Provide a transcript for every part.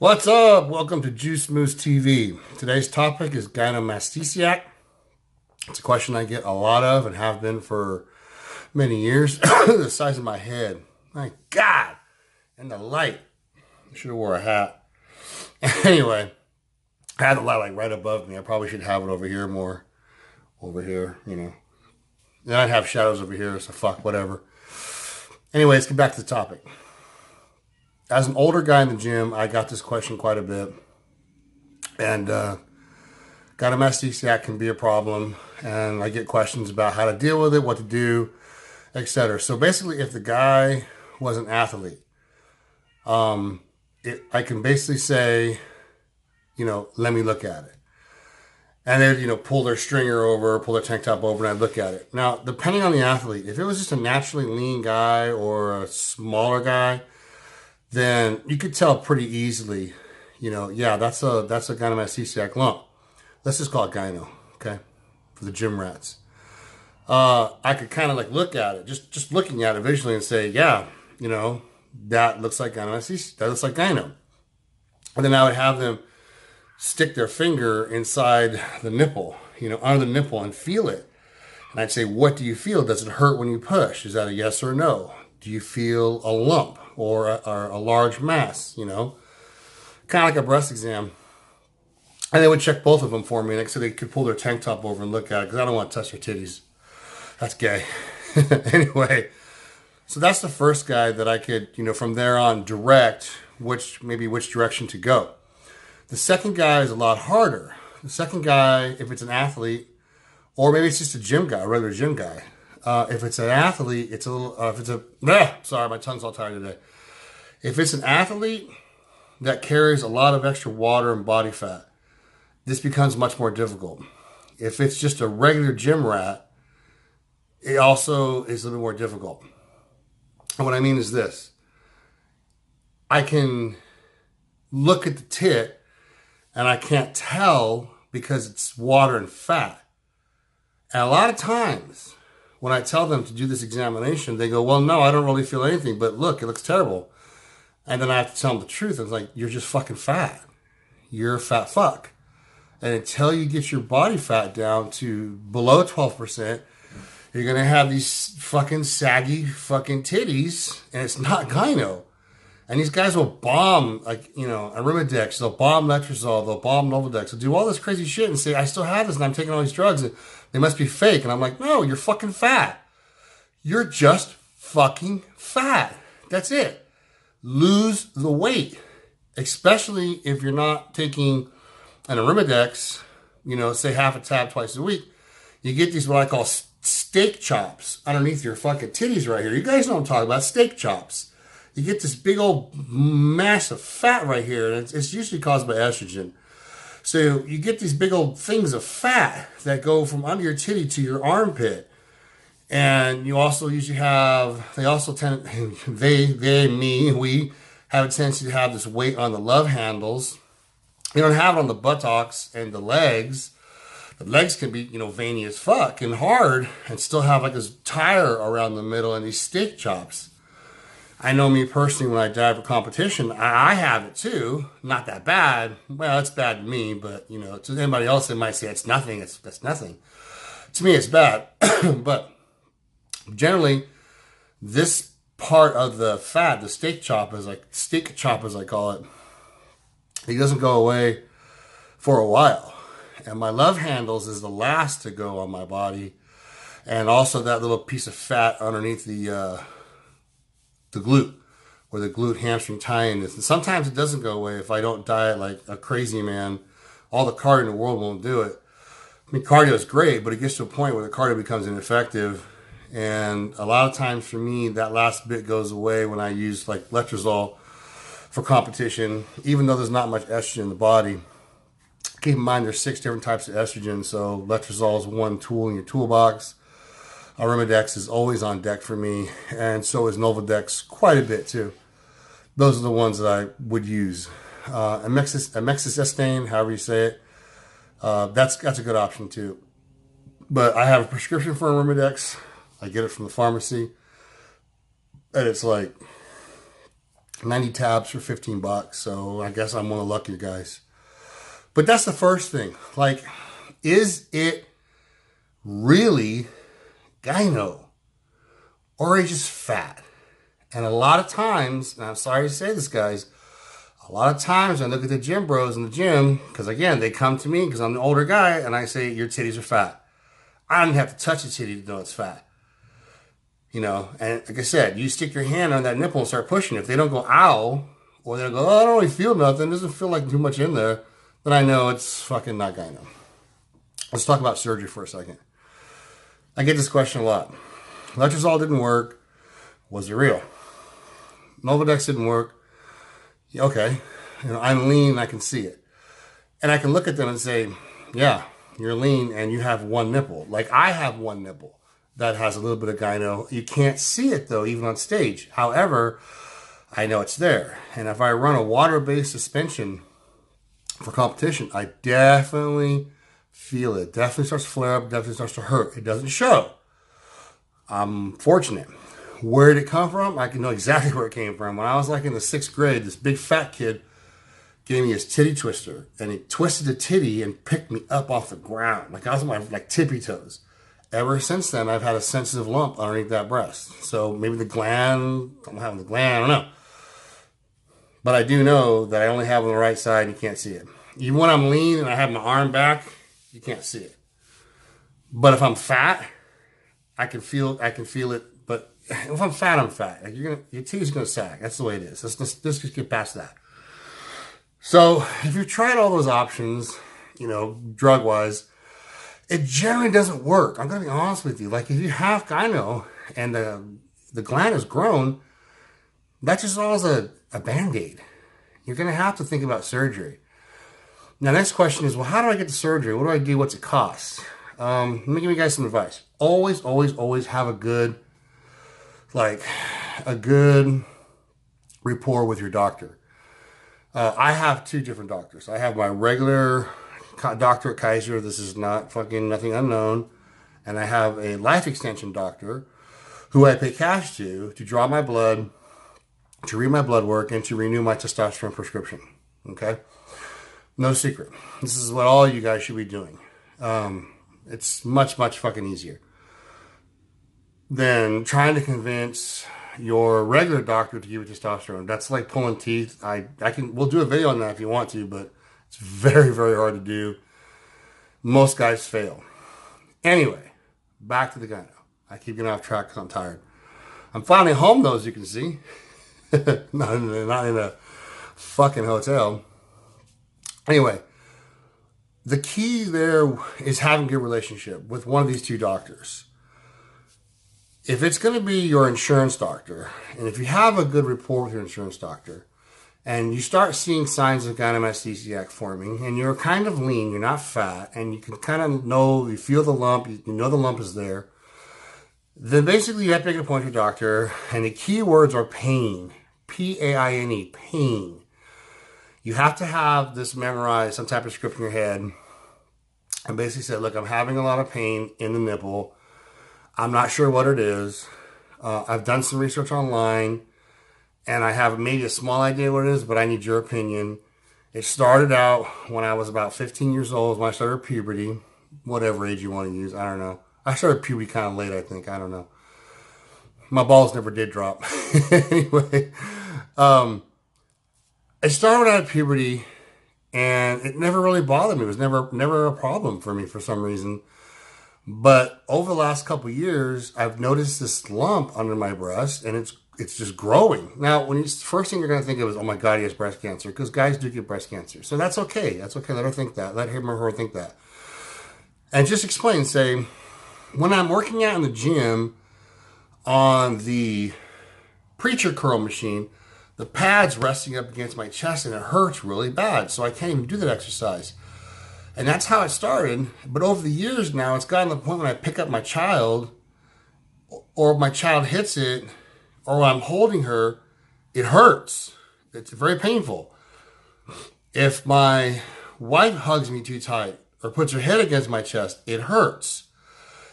What's up? Welcome to Juice Moose TV. Today's topic is gynecomastia. It's a question I get a lot of and have been for many years. The size of my head. My God. And the light. I should have wore a hat. Anyway, I had the light like right above me. I probably should have it over here more. Over here, you know. Then I'd have shadows over here, so fuck, whatever. Anyway, let's get back to the topic. As an older guy in the gym, I got this question quite a bit. And gynecomastia can be a problem. And I get questions about how to deal with it, what to do, etc. So basically, if the guy was an athlete, I can basically say, let me look at it. And they'd, pull their stringer over, pull their tank top over, and I'd look at it. Now, depending on the athlete, if it was just a naturally lean guy or a smaller guy, then you could tell pretty easily, yeah, that's a gynecomastia lump. Let's just call it gyno, okay, for the gym rats. I could kind of like look at it, just looking at it visually and say, yeah, that looks like gynecomastia, that looks like gyno. And then I would have them stick their finger inside the nipple, under the nipple and feel it. And I'd say, what do you feel? Does it hurt when you push? Is that a yes or no? Do you feel a lump or a large mass, kind of like a breast exam? And they would check both of them for me, so they could pull their tank top over and look at it, because I don't want to touch their titties. That's gay. Anyway, so that's the first guy that I could, from there on direct which direction to go. The second guy is a lot harder. The second guy, if it's an athlete, or maybe it's just a gym guy, a regular gym guy. If it's an athlete, it's a little, sorry, my tongue's all tired today. If it's an athlete that carries a lot of extra water and body fat, this becomes much more difficult. If it's just a regular gym rat, it also is a little more difficult. And what I mean is this. I can look at the tit and I can't tell because it's water and fat. And a lot of times, when I tell them to do this examination, they go, well, no, I don't really feel anything, but look, it looks terrible. And then I have to tell them the truth. It's like, you're just fucking fat. You're a fat fuck. And until you get your body fat down to below 12%, you're going to have these fucking saggy fucking titties, and it's not gyno. And these guys will bomb, Arimidex, they'll bomb Letrozole, they'll bomb Novodex, they'll do all this crazy shit and say, I still have this and I'm taking all these drugs and they must be fake. And I'm like, no, you're fucking fat. You're just fucking fat. That's it. Lose the weight, especially if you're not taking an Arimidex, say half a tab twice a week. You get these what I call steak chops underneath your fucking titties right here. You guys know what I'm talking about, steak chops. You get this big old mass of fat right here, and it's usually caused by estrogen. So you get these big old things of fat that go from under your titty to your armpit. And you also usually have, we have a tendency to have this weight on the love handles. You don't have it on the buttocks and the legs. The legs can be, veiny as fuck and hard and still have like this tire around the middle and these steak chops. I know me personally, when I dive for competition, I have it too. Not that bad. Well, it's bad to me, but, to anybody else, they might say it's nothing. That's nothing. To me, it's bad. But generally, this part of the fat, the steak chop, as I call it, it doesn't go away for a while. And my love handles is the last to go on my body. And also that little piece of fat underneath the glute, where the glute hamstring tie-in is. And sometimes it doesn't go away if I don't diet like a crazy man. All the cardio in the world won't do it. I mean, cardio is great, but it gets to a point where the cardio becomes ineffective. And a lot of times for me, that last bit goes away when I use like Letrozole for competition, even though there's not much estrogen in the body. Keep in mind there's 6 different types of estrogen, so Letrozole is one tool in your toolbox. Arimidex is always on deck for me, and so is Novodex quite a bit too. Those are the ones that I would use. Amexisestane, however you say it, that's a good option too. But I have a prescription for Arimidex. I get it from the pharmacy, and it's like 90 tabs for 15 bucks. So I guess I'm one of the luckier guys. But that's the first thing. Like, is it really gyno? Or are you just fat? And a lot of times, and I'm sorry to say this, guys, a lot of times I look at the gym bros in the gym, because again, they come to me because I'm the older guy, and I say, your titties are fat. I don't have to touch a titty to know it's fat. You know, and like I said, you stick your hand on that nipple and start pushing. If they don't go, ow, or they go, oh, I don't really feel nothing, it doesn't feel like too much in there, then I know it's fucking not gyno. Let's talk about surgery for a second. I get this question a lot. Letrozole didn't work. Was it real? Novodex didn't work. Okay, you know, I'm lean, I can see it. And I can look at them and say, yeah, you're lean and you have one nipple. Like I have one nipple that has a little bit of gyno. You can't see it though, even on stage. However, I know it's there. And if I run a water-based suspension for competition, I definitely feel it. Definitely starts to flare up, definitely starts to hurt. It doesn't show. I'm fortunate. Where did it come from? I can know exactly where it came from. When I was like in the 6th grade, this big fat kid gave me his titty twister, and he twisted the titty and picked me up off the ground. Like I was on my like tippy toes. Ever since then, I've had a sensitive lump underneath that breast. So maybe the gland, I'm having the gland, I don't know. But I do know that I only have it on the right side and you can't see it. Even when I'm lean and I have my arm back, you can't see it. But if I'm fat, I can feel it. But if I'm fat, I'm fat. Like your titty's gonna sag. That's the way it is. Let's just get past that. So if you've tried all those options, you know, drug-wise, it generally doesn't work. I'm gonna be honest with you. Like if you have gyno and the gland has grown, that's just all a Band-Aid. You're gonna have to think about surgery. Now, next question is, well, how do I get the surgery? What do I do? What's it cost? Let me give you guys some advice. Always, always, always have a good rapport with your doctor. I have 2 different doctors. I have my regular doctor at Kaiser. This is not fucking nothing unknown. And I have a life extension doctor who I pay cash to draw my blood, to read my blood work, and to renew my testosterone prescription. Okay? No secret. This is what all you guys should be doing. It's much, much fucking easier than trying to convince your regular doctor to give you testosterone. That's like pulling teeth. We'll do a video on that if you want to, but it's very, very hard to do. Most guys fail. Anyway, back to the gyno. I keep getting off track because I'm tired. I'm finally home though, as you can see. not in a fucking hotel. Anyway, the key there is having a good relationship with one of these 2 doctors. If it's going to be your insurance doctor, and if you have a good rapport with your insurance doctor, and you start seeing signs of gynecomastia forming, and you're kind of lean, you're not fat, and you can kind of know, you feel the lump, you know the lump is there, then basically you have to make an appointment with your doctor, and the key words are pain. P-A-I-N-E, pain. You have to have this memorized, some type of script in your head, and basically say, look, I'm having a lot of pain in the nipple. I'm not sure what it is. I've done some research online, and I have maybe a small idea what it is, but I need your opinion. It started out when I was about 15 years old, when I started puberty, whatever age you want to use, I don't know. I started puberty kind of late, I think. I don't know. My balls never did drop. Anyway, I started out of puberty, and it never really bothered me. It was never a problem for me for some reason. But over the last couple of years, I've noticed this lump under my breast, and it's just growing. Now, first thing you're going to think of is, oh my God, he has breast cancer, because guys do get breast cancer. So that's okay. That's okay. Let her think that. Let him or her think that. And just explain, say, when I'm working out in the gym on the preacher curl machine, the pad's resting up against my chest and it hurts really bad. So I can't even do that exercise. And that's how it started. But over the years now, it's gotten to the point when I pick up my child, or my child hits it, or when I'm holding her, it hurts. It's very painful. If my wife hugs me too tight or puts her head against my chest, it hurts.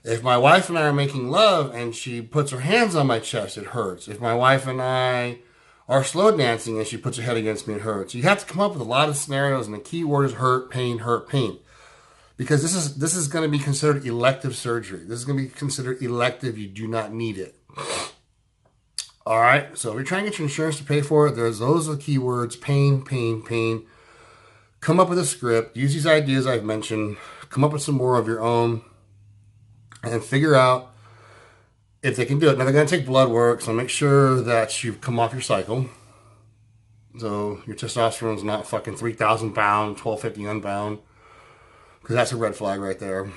If my wife and I are making love and she puts her hands on my chest, it hurts. If my wife and I are slow dancing and she puts her head against me and hurts. You have to come up with a lot of scenarios, and the key word is hurt, pain, hurt, pain. Because this is going to be considered elective surgery. This is going to be considered elective. You do not need it. All right. So if you're trying to get your insurance to pay for it, those are the key words: pain, pain, pain. Come up with a script. Use these ideas I've mentioned. Come up with some more of your own, and figure out if they can do it. Now they're going to take blood work, so make sure that you've come off your cycle. So your testosterone is not fucking 3,000 pounds, 1,250 unbound, because that's a red flag right there.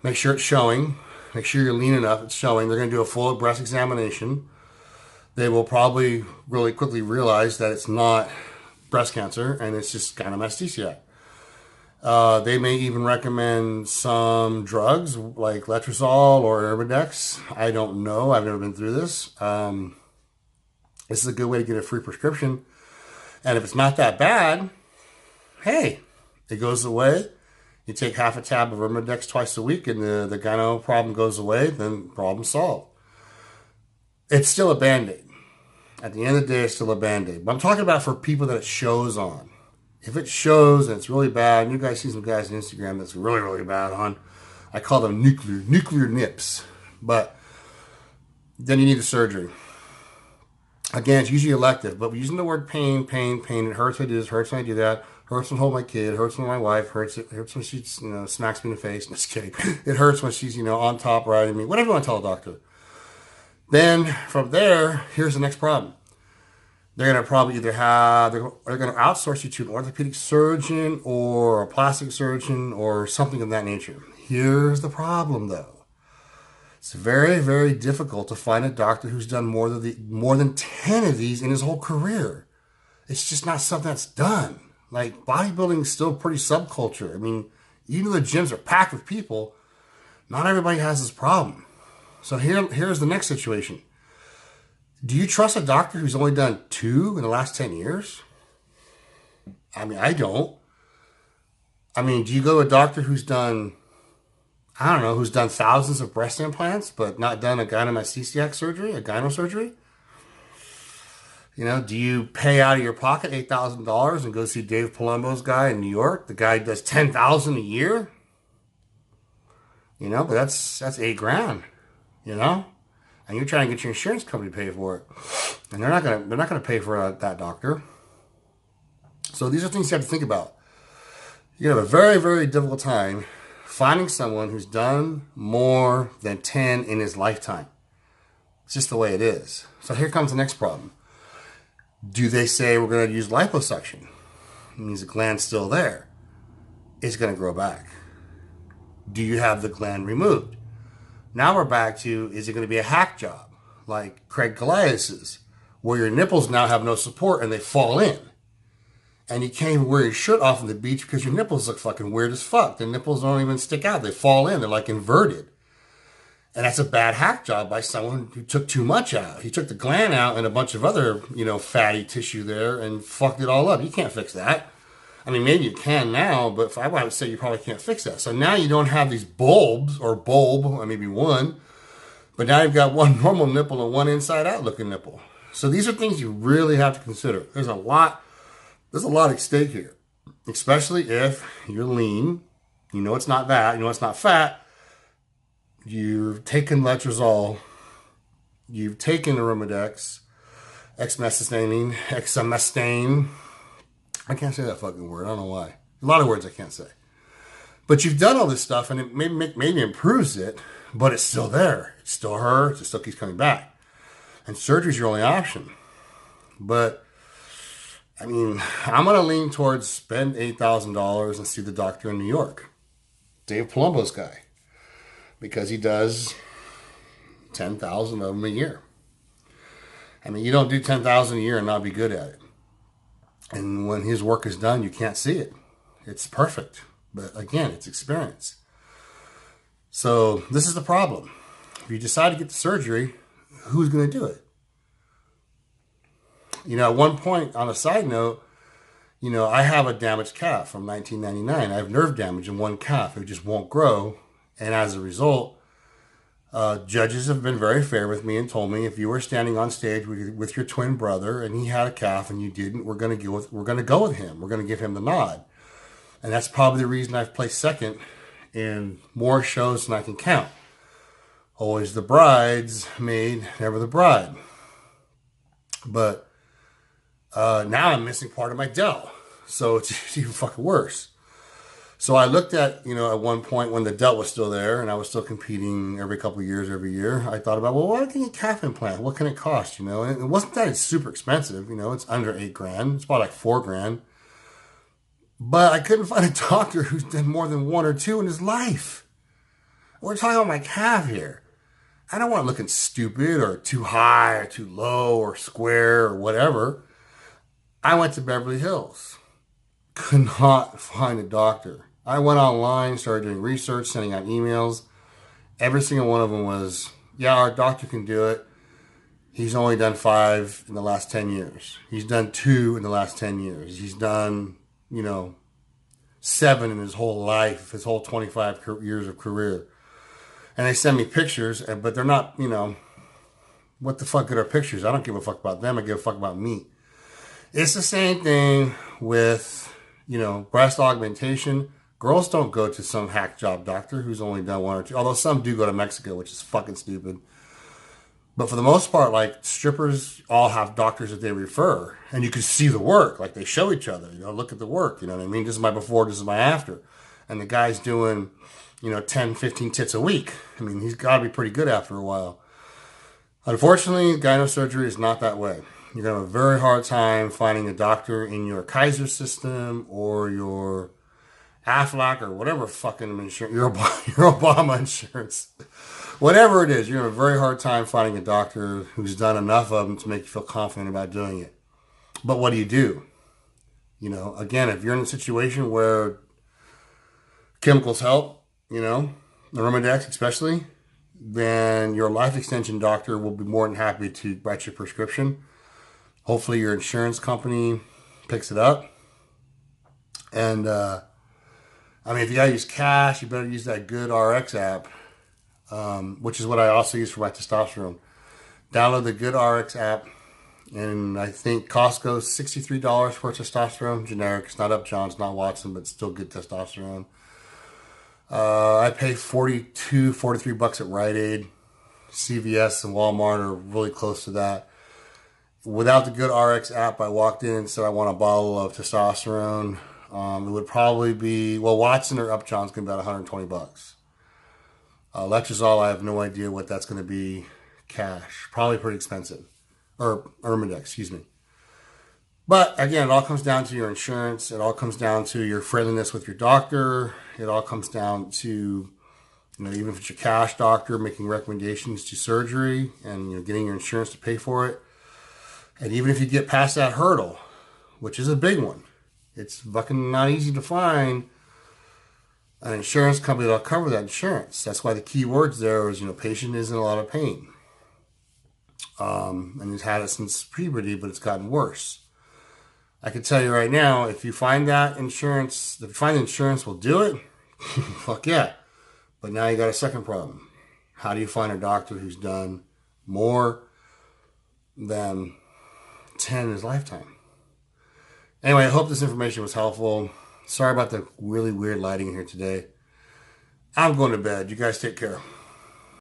Make sure it's showing. Make sure you're lean enough. It's showing. They're going to do a full breast examination. They will probably really quickly realize that it's not breast cancer and it's just gynecomastia. They may even recommend some drugs like letrozole or Herbidex. I don't know. I've never been through this. This is a good way to get a free prescription. And if it's not that bad, hey, it goes away. You take half a tab of Herbidex twice a week and the gyno problem goes away, then problem solved. It's still a Band-Aid. At the end of the day, it's still a Band-Aid. But I'm talking about for people that it shows on. If it shows and it's really bad, and you guys see some guys on Instagram that's really, really bad on, I call them nuclear nips. But then you need the surgery. Again, it's usually elective, but we're using the word pain, pain, pain. It hurts when I do this, hurts when I do that, hurts when I hold my kid, hurts when my wife, hurts when she smacks me in the face. No, just kidding. It hurts when she's on top riding me. Whatever you want to tell a doctor. Then from there, here's the next problem. They're going to probably either they're going to outsource you to an orthopedic surgeon or a plastic surgeon or something of that nature. Here's the problem, though. It's very, very difficult to find a doctor who's done more than 10 of these in his whole career. It's just not something that's done. Like, bodybuilding is still pretty subculture. I mean, even though the gyms are packed with people, not everybody has this problem. So here's the next situation. Do you trust a doctor who's only done 2 in the last 10 years? I mean, I don't. I mean, do you go to a doctor who's done, I don't know, who's done thousands of breast implants, but not done a gynecomastia surgery, a gyno surgery? Do you pay out of your pocket $8,000 and go see Dave Palumbo's guy in New York? The guy does $10,000 a year. But that's $8,000. And you're trying to get your insurance company to pay for it, and they're not gonna pay for that doctor. So these are things you have to think about. You have a very, very difficult time finding someone who's done more than 10 in his lifetime. It's just the way it is. So here comes the next problem. Do they say we're going to use liposuction? It means the gland's still there. It's going to grow back. Do you have the gland removed? Now we're back to, is it going to be a hack job like Craig Goliath's, where your nipples now have no support and they fall in? And you can't even wear your shirt off on the beach because your nipples look fucking weird as fuck. The nipples don't even stick out. They fall in. They're like inverted. And that's a bad hack job by someone who took too much out. He took the gland out and a bunch of other, fatty tissue there and fucked it all up. You can't fix that. I mean, maybe you can now, but I would say you probably can't fix that. So now you don't have these bulbs or bulb, or maybe one, but now you've got one normal nipple and one inside out looking nipple. So these are things you really have to consider. There's a lot at stake here, especially if you're lean. It's not that. It's not fat. You've taken letrozole. You've taken Herbidex, exemestane. I can't say that fucking word. I don't know why. A lot of words I can't say. But you've done all this stuff, and it maybe improves it, but it's still there. It still hurts. It still keeps coming back. And surgery's your only option. But, I mean, I'm going to lean towards spend $8,000 and see the doctor in New York. Dave Palumbo's guy. Because he does 10,000 of them a year. I mean, you don't do 10,000 a year and not be good at it. And when his work is done, you can't see it. It's perfect. But again, it's experience. So this is the problem. If you decide to get the surgery, who's going to do it? At one point, on a side note, I have a damaged calf from 1999. I have nerve damage in one calf. It just won't grow. And as a result, Judges have been very fair with me and told me if you were standing on stage with your twin brother and he had a calf and you didn't, we're going to go with him. We're going to give him the nod. And that's probably the reason I've placed second in more shows than I can count. Always the bridesmaid, never the bride. But now I'm missing part of my dell. So it's even fucking worse. So I looked at, at one point when the delt was still there and I was still competing every couple of years, every year, I thought about, well, why can't you get a calf implant? What can it cost, And it wasn't that it's super expensive, it's under $8,000. It's about like $4,000. But I couldn't find a doctor who's done more than one or two in his life. We're talking about my calf here. I don't want it looking stupid or too high or too low or square or whatever. I went to Beverly Hills. Could not find a doctor. I went online, started doing research, sending out emails. Every single one of them was, yeah, our doctor can do it. He's only done 5 in the last 10 years. He's done 2 in the last 10 years. He's done, 7 in his whole life, his whole 25 years of career. And they send me pictures, but they're not, what the fuck are their pictures? I don't give a fuck about them. I give a fuck about me. It's the same thing with, breast augmentation. Girls don't go to some hack job doctor who's only done 1 or 2, although some do go to Mexico, which is fucking stupid. But for the most part, like, strippers all have doctors that they refer, and you can see the work. Like, they show each other, look at the work, you know what I mean? This is my before, this is my after. And the guy's doing, 10, 15 tits a week. I mean, he's got to be pretty good after a while. Unfortunately, gyno surgery is not that way. You're going to have a very hard time finding a doctor in your Kaiser system or your Aflac or whatever fucking insurance, your Obama insurance. Whatever it is, you're going to have a very hard time finding a doctor who's done enough of them to make you feel confident about doing it. But what do you do? Again, if you're in a situation where chemicals help, the Arimidex especially, then your life extension doctor will be more than happy to write your prescription. Hopefully your insurance company picks it up. And, if you got to use cash, you better use that Good RX app. Which is what I also use for my testosterone. Download the Good RX app, and I think Costco's $63 for testosterone, generic. It's not Upjohn, it's not Watson, but still good testosterone. I pay $43 at Rite Aid. CVS and Walmart are really close to that. Without the Good RX app, I walked in and said I want a bottle of testosterone. It would probably be, Watson or Upjohn's going to be about $120. Letrozole, I have no idea what that's going to be cash. Probably pretty expensive. Or Arimidex, excuse me. But again, it all comes down to your insurance. It all comes down to your friendliness with your doctor. It all comes down to, even if it's your cash doctor making recommendations to surgery and getting your insurance to pay for it. And even if you get past that hurdle, which is a big one, it's fucking not easy to find an insurance company that'll cover that insurance. That's why the key words there is, patient is in a lot of pain. And he's had it since puberty, but it's gotten worse. I can tell you right now, if you find the insurance will do it, fuck yeah. But now you got a second problem. How do you find a doctor who's done more than 10 in his lifetime? Anyway, I hope this information was helpful. Sorry about the really weird lighting here today. I'm going to bed. You guys take care.